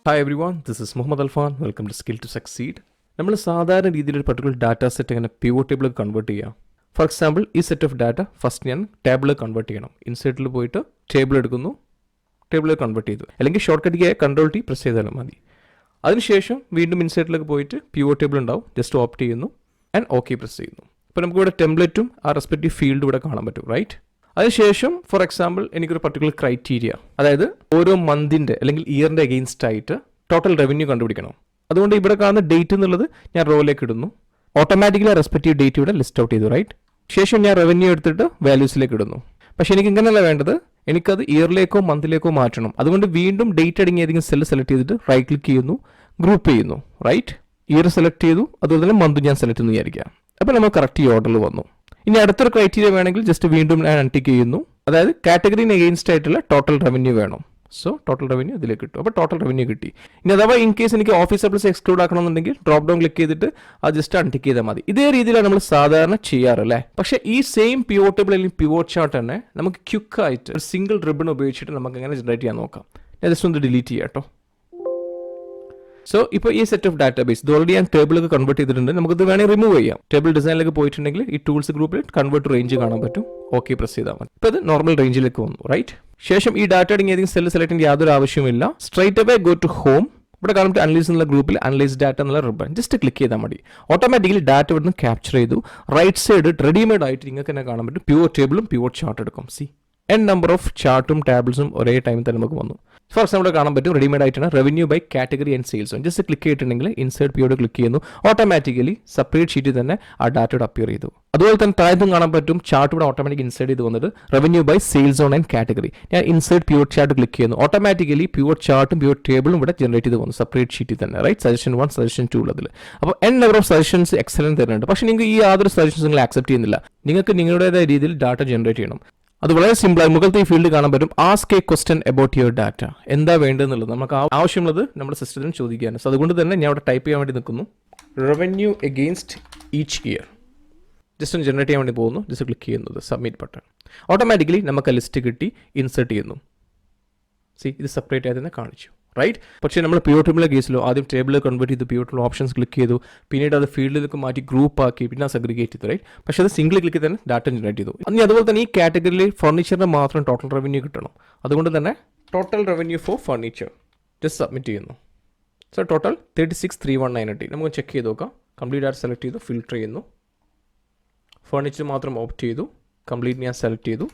Hi everyone, this is Muhammad Alfan. Welcome to Skill to Succeed. നമ്മൾ സാധാരണ രീതിയിൽ ഒരു പർട്ടിക്കുലർ ഡാറ്റ സെറ്റ് എങ്ങനെ പിവോട്ട് ടേബിൾ കൺവേർട്ട് ചെയ്യാം. ഫോർ എക്സാമ്പിൾ ഈ സെറ്റ് ഓഫ് ഡാറ്റ ഫസ്റ്റ് ഞാൻ ടേബിൾ കൺവേർട്ട് ചെയ്യണം. ഇൻസേർട്ടിൽ പോയിട്ട് ടേബിൾ എടുക്കുന്നു, ടേബിൾ കൺവേർട്ട് ചെയ്തു. അല്ലെങ്കിൽ short cut control T press ചെയ്താലും മതി. അതിനുശേഷം വീണ്ടും ഇൻസേർട്ടിലേക്ക് പോയിട്ട് പിവോട്ട് ടേബിൾ ഉണ്ടാവും, ജസ്റ്റ് ഓപ്റ്റ് ചെയ്യുന്നു ആൻഡ് ഓക്കെ പ്രസ് ചെയ്യുന്നു. ഇപ്പോൾ നമുക്ക് ഇവിടെ ടെംപ്ലേറ്റും ആ റെസ്പെക്റ്റീവ് ഫീൽഡ് ഇവിടെ കാണാൻ പറ്റും, റൈറ്റ്? അതിനുശേഷം ഫോർ എക്സാമ്പിൾ എനിക്കൊരു പർട്ടിക്കുലർ ക്രൈറ്റീരിയ, അതായത് ഓരോ മന്തിൻ്റെ അല്ലെങ്കിൽ ഇയറിൻ്റെ അഗെയിൻസ്റ്റ് ആയിട്ട് ടോട്ടൽ റവന്യൂ കണ്ടുപിടിക്കണം. അതുകൊണ്ട് ഇവിടെ കാണുന്ന ഡേറ്റ് എന്നുള്ളത് ഞാൻ റോയിലേക്ക് ഇടുന്നു. ഓട്ടോമാറ്റിക്കലി റെസ്പെക്റ്റീവ് ഡേറ്റ് ഇവിടെ ലിസ്റ്റ് ഔട്ട് ചെയ്തു, റൈറ്റ്? ശേഷം ഞാൻ റവന്യൂ എടുത്തിട്ട് വാല്യൂസിലേക്ക് ഇടുന്നു. പക്ഷേ എനിക്ക് ഇങ്ങനെയല്ല വേണ്ടത്, എനിക്കത് ഇയറിലേക്കോ മന്തിലേക്കോ മാറ്റണം. അതുകൊണ്ട് വീണ്ടും ഡേറ്റ് അടങ്ങിയ ഏതെങ്കിലും സെല്ല് സെലക്ട് ചെയ്തിട്ട് റൈറ്റ് ക്ലിക്ക് ചെയ്യുന്നു, ഗ്രൂപ്പ് ചെയ്യുന്നു, റൈറ്റ്? ഇയർ സെലക്ട് ചെയ്തു, അതുപോലെ തന്നെ മന്ത് ഞാൻ സെലക്ട് ചെയ്യുന്നു വിചാരിക്കുക. അപ്പോൾ നമ്മൾ കറക്റ്റ് ഈ ഓർഡറിൽ വന്നു. ഇനി അടുത്തൊരു ക്രൈറ്റീരിയ വേണമെങ്കിൽ ജസ്റ്റ് വീണ്ടും ഞാൻ അൺടിക്ക് ചെയ്യുന്നു, അതായത് കാറ്റഗറിന് അഗെയിൻസ്റ്റ് ആയിട്ടുള്ള ടോട്ടൽ റവന്യൂ വേണം. സോ ടോട്ടൽ റവന്യൂ ഇതിലേക്ക് കിട്ടും. അപ്പോൾ ടോട്ടൽ റവന്യൂ കിട്ടി. ഇനി അഥവാ ഇൻ കേസ് എനിക്ക് ഓഫീസ് സർവീസ് എക്സ്ക്ലൂഡ് ആക്കണമെന്നുണ്ടെങ്കിൽ ഡ്രോപ്പ് ഡൗൺ ക്ലിക്ക് ചെയ്തിട്ട് അത് ജസ്റ്റ് അൺടിക്ക് ചെയ്താൽ മതി. ഇതേ രീതിയിലാണ് നമ്മൾ സാധാരണ ചെയ്യാറല്ലേ. പക്ഷേ ഈ സെയിം പിവോട്ട് ടേബിൾ അല്ലെങ്കിൽ പിവോട്ട് ചാർട്ട് തന്നെ നമുക്ക് ക്വിക്കായിട്ട് ഒരു സിംഗിൾ റിബൺ ഉപയോഗിച്ചിട്ട് നമുക്ക് എങ്ങനെ ജനറേറ്റ് ചെയ്യാൻ നോക്കാം. ഞാൻ ജസ്റ്റ് ഒന്ന് ഡിലീറ്റ് ചെയ്യാം കേട്ടോ. സോ ഇപ്പോൾ ഈ സെറ്റ് ഓഫ് ഡാറ്റാബേസ് ഇത് ഓൾറെഡി ഞാൻ ടേബിളൊക്കെ കൺവേർട്ട് ചെയ്തിട്ടുണ്ട്. നമുക്കിത് വേണമെങ്കിൽ റിമൂവ് ചെയ്യാം. ടേബിൾ ഡിസൈനിലേക്ക് പോയിട്ടുണ്ടെങ്കിൽ ഈ ടൂൾസ് ഗ്രൂപ്പിൽ കൺവേർട്ട് റേഞ്ച് കാണാൻ പറ്റും. ഓക്കെ പ്രസ് ചെയ്താൽ മതി. ഇപ്പോൾ ഇത് നോർമൽ റേഞ്ചിലേക്ക് വന്നു, റൈറ്റ്? ശേഷം ഈ ഡാറ്റ അടങ്ങിയ ഏതെങ്കിലും സെല്ല് സെലക്ട് ചെയ്യാൻ യാതൊരു ആവശ്യമില്ല. Straight away go to home. ഇവിടെ കാണുമ്പോൾ അനലൈസ് എന്നുള്ള ഗ്രൂപ്പിൽ അനലൈസ് ഡാറ്റ എന്നുള്ള റിബൺ ജസ്റ്റ് ക്ലിക്ക് ചെയ്താൽ മതി. ഓട്ടോമാറ്റിക്കലി ഡാറ്റ ഇവിടുന്ന് ക്യാപ്ചർ ചെയ്തു. റൈറ്റ് സൈഡ് റെഡിമെയ്ഡ് ആയിട്ട് നിങ്ങൾക്ക് തന്നെ കാണാൻ പറ്റും പ്യുവർ ടേബിളും പ്യുവർ ചാർട്ട് എടുക്കും. സി എൻ നമ്പർ ഓഫ് ചാർട്ടും ടേബിൾസും ഒരേ ടൈമിൽ തന്നെ നമുക്ക് വന്നു. ഫോർ എക്സാമ്പിൾ കാണാൻ പറ്റും റെഡിമെയ്ഡ് ആയിട്ടാണ് revenue by category and sales. Just click ചെയ്തിട്ടുണ്ടെങ്കിൽ ഇൻസേർട്ട് പിയോട് ക്ലിക്ക് ചെയ്യുന്നു, ഓട്ടോമാറ്റിക്കലി സെപ്പറേറ്റ് ഷീറ്റിൽ തന്നെ ആ ഡാറ്റയോട് അപ്പിയർ ചെയ്തു. അതുപോലെ തന്നെ താഴത്തും കാണാൻ പറ്റും ചാർട്ട് ഇവിടെ ഓട്ടോമാറ്റിക് ഇൻസേർട്ട് ചെയ്ത് വന്നിട്ട് revenue by sales on and category. ഞാൻ ഇൻസേർട്ട് പ്യുവർ ചാർട്ട് ക്ലിക്ക് ചെയ്യുന്നു, ഓട്ടോമാറ്റിക്കലി പ്യുവർ ചാർട്ടും പ്യുവർ ടേബിളും ഇവിടെ ജനറേറ്റ് ചെയ്ത് വന്നു സെപ്പറേറ്റ് ഷീറ്റിൽ തന്നെ, റൈറ്റ്? സജഷൻ 1 സജഷൻ 2 ഉള്ളതിൽ. അപ്പോൾ N number of suggestions excellent തരുന്നുണ്ട്. പക്ഷേ നിങ്ങൾക്ക് ഈ യാതൊരു സജഷൻസ് നിങ്ങൾ ആക്സെപ്റ്റ് ചെയ്യുന്നില്ല. നിങ്ങൾക്ക് നിങ്ങളുടേതായ രീതിയിൽ ഡാറ്റ ജനറേറ്റ് ചെയ്യണം. അത് വളരെ സിമ്പിളായി മുകളിലത്തെ ഈ ഫീൽഡ് കാണാൻ പറ്റും ask A question about your data. എന്താ വേണ്ടതെന്നുള്ളത് നമുക്ക് ആവശ്യമുള്ളത് നമ്മുടെ സിസ്റ്റത്തിന് ചോദിക്കുകയാണ്. സോ അതുകൊണ്ട് തന്നെ ഞാൻ അവിടെ ടൈപ്പ് ചെയ്യാൻ വേണ്ടി നിൽക്കുന്നു, revenue against each year. Just ഒന്ന് ജനറേറ്റ് ചെയ്യാൻ വേണ്ടി പോകുന്നു, ജസ്റ്റ് ക്ലിക്ക് ചെയ്യുന്നത് സബ്മിറ്റ് ബട്ടൺ. ഓട്ടോമാറ്റിക്കലി നമുക്ക് ലിസ്റ്റ് കിട്ടി, ഇൻസേർട്ട് ചെയ്യുന്നു. സി ഇത് സെപ്പറേറ്റ് ആയി തന്നെ കാണിച്ചു, റൈറ്റ്? പക്ഷേ നമ്മൾ പിവോട്ട് ടേബിളിലെ കേസിലോ ആദ്യം ടേബിൾ കൺവേർട്ട് ചെയ്ത് പിവോട്ട് ടേബിൾ ഓപ്ഷൻസ് ക്ലിക്ക് ചെയ്തു, പിന്നീട് അത് ഫീൽഡിലേക്ക് മാറ്റി ഗ്രൂപ്പ് ആക്കി, പിന്നെ സെഗ്രിഗേറ്റ് ചെയ്തു, റൈറ്റ്? പക്ഷേ അത് സിംഗിൾ ക്ലിക്ക് തന്നെ ഡാറ്റ ജനറേറ്റ് ചെയ്തു. ഇനി അതുപോലെ തന്നെ ഈ കാറ്റഗറിയിൽ ഫർണിച്ചറിന് മാത്രം ടോട്ടൽ റവന്യൂ കിട്ടണം. അതുകൊണ്ട് തന്നെ total revenue for furniture just submit ചെയ്യുന്നു. സോ ടോട്ടൽ 36,319 കിട്ടി. നമുക്ക് ചെക്ക് ചെയ്ത് നോക്കാം. കംപ്ലീറ്റ് ആയിട്ട് സെലക്ട് ചെയ്തു, ഫിൽറ്റർ ചെയ്യുന്നു, ഫർണിച്ചർ മാത്രം ഓപ്റ്റ് ചെയ്തു, കംപ്ലീറ്റ് ഞാൻ സെലക്ട് ചെയ്തു,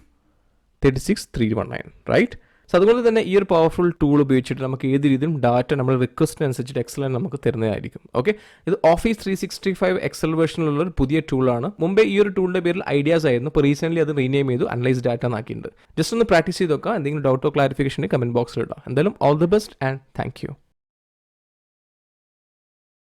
36,319, റൈറ്റ്? സോ അതുകൊണ്ട് തന്നെ ഈ ഒരു പവർഫുൾ ടൂൾ ഉപയോഗിച്ചിട്ട് നമുക്ക് ഏത് രീതിയിലും ഡാറ്റ നമ്മൾ റിക്വസ്റ്റിനനുസരിച്ചിട്ട് എക്സൽ നമുക്ക് തരുന്നതായിരിക്കും. ഓക്കെ, ഇത് ഓഫീസ് 365 എക്സൽ വേർഷനിലുള്ള ഒരു പുതിയ ടൂളാണ്. മുമ്പേ ഈ ഒരു ടൂളിൻ്റെ പേരിൽ ഐഡിയാസ് ആയിരുന്നു. ഇപ്പോൾ റീസെൻ്റ്ലി അത് റീനെയിം ചെയ്തു, അനലൈസ് ഡാറ്റ എന്നാക്കിയിട്ടുണ്ട്. ജസ്റ്റ് ഒന്ന് പ്രാക്ടീസ് ചെയ്ത് നോക്കാം. എന്തെങ്കിലും ഡൗട്ടോ ക്ലാരിഫിക്കേഷൻ കമൻറ്റ് ബോക്സിൽ ഇടാം. എന്തായാലും all the best and thank you.